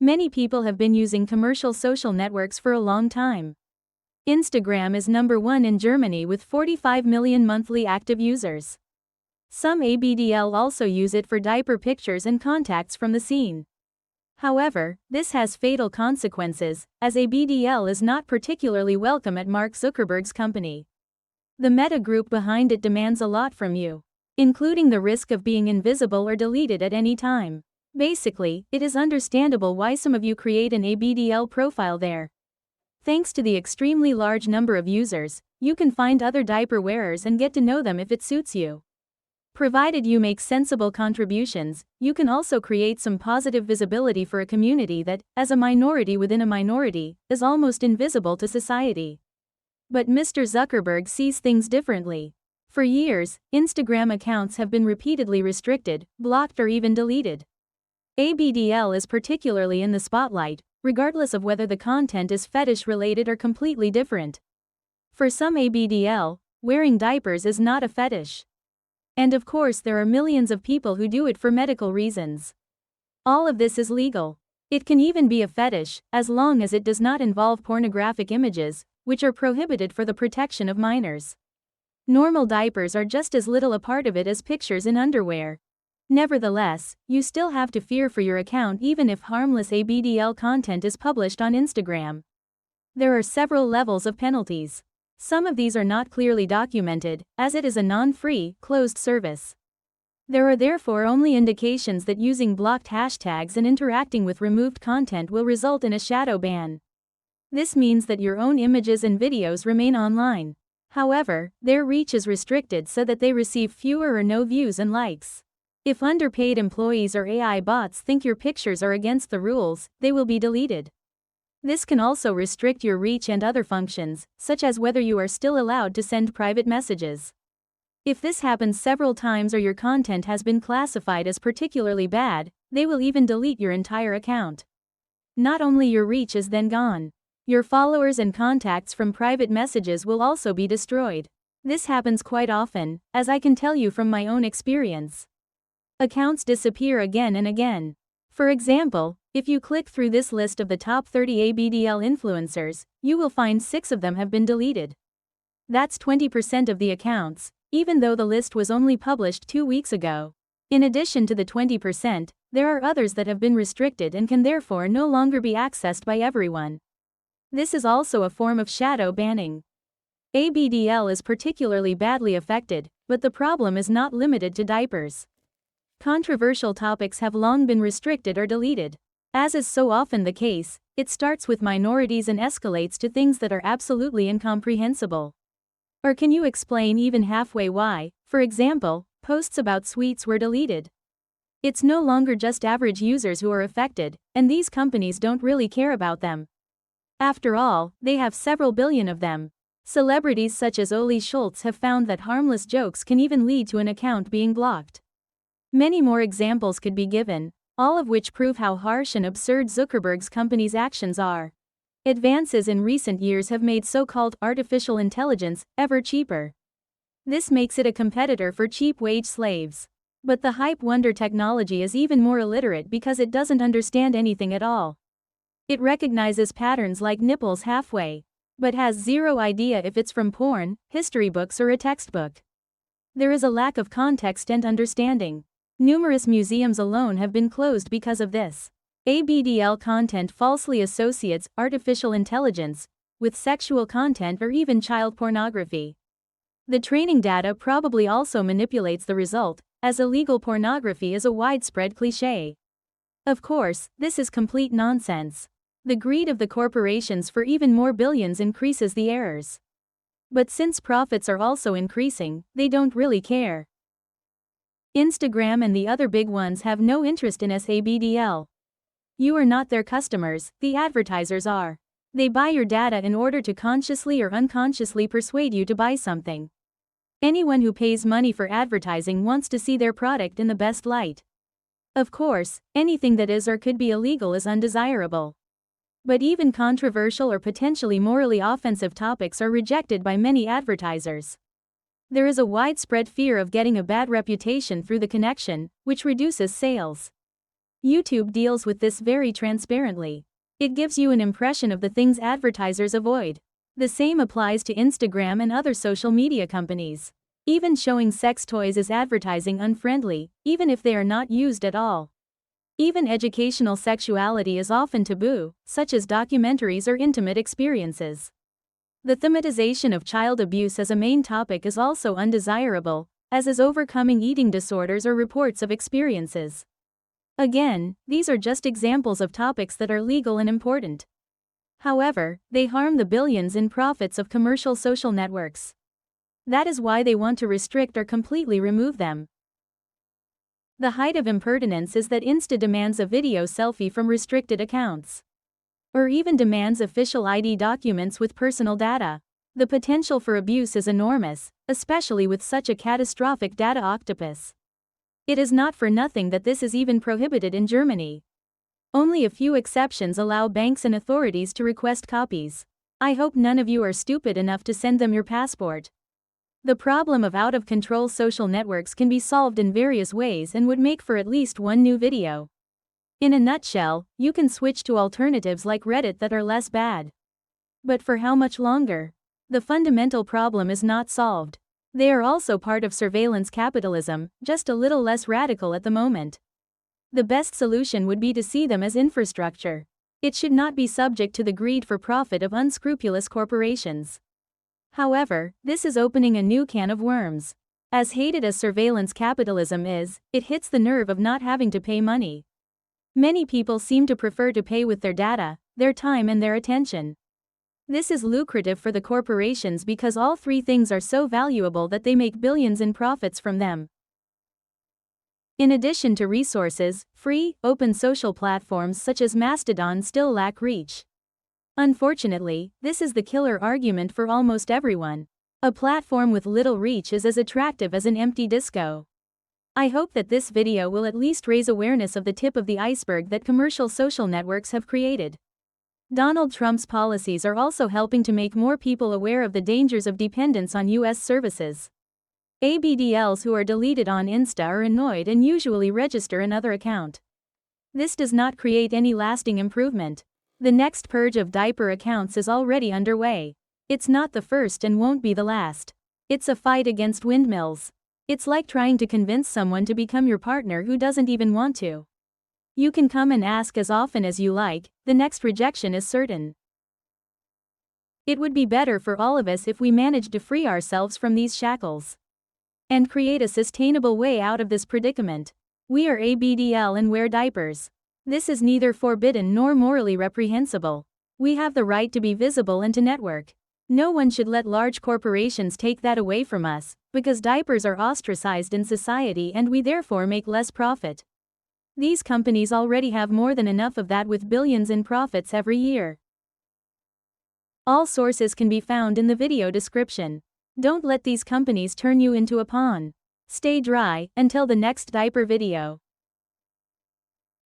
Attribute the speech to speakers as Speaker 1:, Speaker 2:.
Speaker 1: Many people have been using commercial social networks for a long time. Instagram is number one in Germany with 45 million monthly active users. Some ABDL also use it for diaper pictures and contacts from the scene. However, this has fatal consequences, as ABDL is not particularly welcome at Mark Zuckerberg's company. The Meta group behind it demands a lot from you, including the risk of being invisible or deleted at any time. Basically, it is understandable why some of you create an ABDL profile there. Thanks to the extremely large number of users, you can find other diaper wearers and get to know them if it suits you. Provided you make sensible contributions, you can also create some positive visibility for a community that, as a minority within a minority, is almost invisible to society. But Mr. Zuckerberg sees things differently. For years, Instagram accounts have been repeatedly restricted, blocked, or even deleted. ABDL is particularly in the spotlight, regardless of whether the content is fetish-related or completely different. For some ABDL, wearing diapers is not a fetish. And of course there are millions of people who do it for medical reasons. All of this is legal. It can even be a fetish, as long as it does not involve pornographic images, which are prohibited for the protection of minors. Normal diapers are just as little a part of it as pictures in underwear. Nevertheless, you still have to fear for your account even if harmless ABDL content is published on Instagram. There are several levels of penalties. Some of these are not clearly documented, as it is a non-free, closed service. There are therefore only indications that using blocked hashtags and interacting with removed content will result in a shadow ban. This means that your own images and videos remain online. However, their reach is restricted so that they receive fewer or no views and likes. If underpaid employees or AI bots think your pictures are against the rules, they will be deleted. This can also restrict your reach and other functions, such as whether you are still allowed to send private messages. If this happens several times or your content has been classified as particularly bad, they will even delete your entire account. Not only your reach is then gone, your followers and contacts from private messages will also be destroyed. This happens quite often, as I can tell you from my own experience. Accounts disappear again and again. For example, if you click through this list of the top 30 ABDL influencers, you will find 6 of them have been deleted. That's 20% of the accounts, even though the list was only published 2 weeks ago. In addition to the 20%, there are others that have been restricted and can therefore no longer be accessed by everyone. This is also a form of shadow banning. ABDL is particularly badly affected, but the problem is not limited to diapers. Controversial topics have long been restricted or deleted. As is so often the case, it starts with minorities and escalates to things that are absolutely incomprehensible. Or can you explain even halfway why, for example, posts about sweets were deleted? It's no longer just average users who are affected, and these companies don't really care about them. After all, they have several billion of them. Celebrities such as Oli Schultz have found that harmless jokes can even lead to an account being blocked. Many more examples could be given, all of which prove how harsh and absurd Zuckerberg's company's actions are. Advances in recent years have made so-called artificial intelligence ever cheaper. This makes it a competitor for cheap wage slaves. But the hype wonder technology is even more illiterate because it doesn't understand anything at all. It recognizes patterns like nipples halfway, but has zero idea if it's from porn, history books, or a textbook. There is a lack of context and understanding. Numerous museums alone have been closed because of this. ABDL content falsely associates artificial intelligence with sexual content or even child pornography. The training data probably also manipulates the result, as illegal pornography is a widespread cliché. Of course, this is complete nonsense. The greed of the corporations for even more billions increases the errors. But since profits are also increasing, they don't really care. Instagram and the other big ones have no interest in ABDL. You are not their customers, the advertisers are. They buy your data in order to consciously or unconsciously persuade you to buy something. Anyone who pays money for advertising wants to see their product in the best light. Of course, anything that is or could be illegal is undesirable. But even controversial or potentially morally offensive topics are rejected by many advertisers. There is a widespread fear of getting a bad reputation through the connection, which reduces sales. YouTube deals with this very transparently. It gives you an impression of the things advertisers avoid. The same applies to Instagram and other social media companies. Even showing sex toys is advertising unfriendly, even if they are not used at all. Even educational sexuality is often taboo, such as documentaries or intimate experiences. The thematization of child abuse as a main topic is also undesirable, as is overcoming eating disorders or reports of experiences. Again, these are just examples of topics that are legal and important. However, they harm the billions in profits of commercial social networks. That is why they want to restrict or completely remove them. The height of impertinence is that Insta demands a video selfie from restricted accounts. Or even demands official ID documents with personal data. The potential for abuse is enormous, especially with such a catastrophic data octopus. It is not for nothing that this is even prohibited in Germany. Only a few exceptions allow banks and authorities to request copies. I hope none of you are stupid enough to send them your passport. The problem of out-of-control social networks can be solved in various ways and would make for at least one new video. In a nutshell, you can switch to alternatives like Reddit that are less bad. But for how much longer? The fundamental problem is not solved. They are also part of surveillance capitalism, just a little less radical at the moment. The best solution would be to see them as infrastructure. It should not be subject to the greed for profit of unscrupulous corporations. However, this is opening a new can of worms. As hated as surveillance capitalism is, it hits the nerve of not having to pay money. Many people seem to prefer to pay with their data, their time and their attention. This is lucrative for the corporations because all three things are so valuable that they make billions in profits from them. In addition to resources, free, open social platforms such as Mastodon still lack reach. Unfortunately, this is the killer argument for almost everyone. A platform with little reach is as attractive as an empty disco. I hope that this video will at least raise awareness of the tip of the iceberg that commercial social networks have created. Donald Trump's policies are also helping to make more people aware of the dangers of dependence on US services. ABDLs who are deleted on Insta are annoyed and usually register another account. This does not create any lasting improvement. The next purge of diaper accounts is already underway. It's not the first and won't be the last. It's a fight against windmills. It's like trying to convince someone to become your partner who doesn't even want to. You can come and ask as often as you like, the next rejection is certain. It would be better for all of us if we managed to free ourselves from these shackles and create a sustainable way out of this predicament. We are ABDL and wear diapers. This is neither forbidden nor morally reprehensible. We have the right to be visible and to network. No one should let large corporations take that away from us, because diapers are ostracized in society and we therefore make less profit. These companies already have more than enough of that with billions in profits every year. All sources can be found in the video description. Don't let these companies turn you into a pawn. Stay dry until the next diaper video.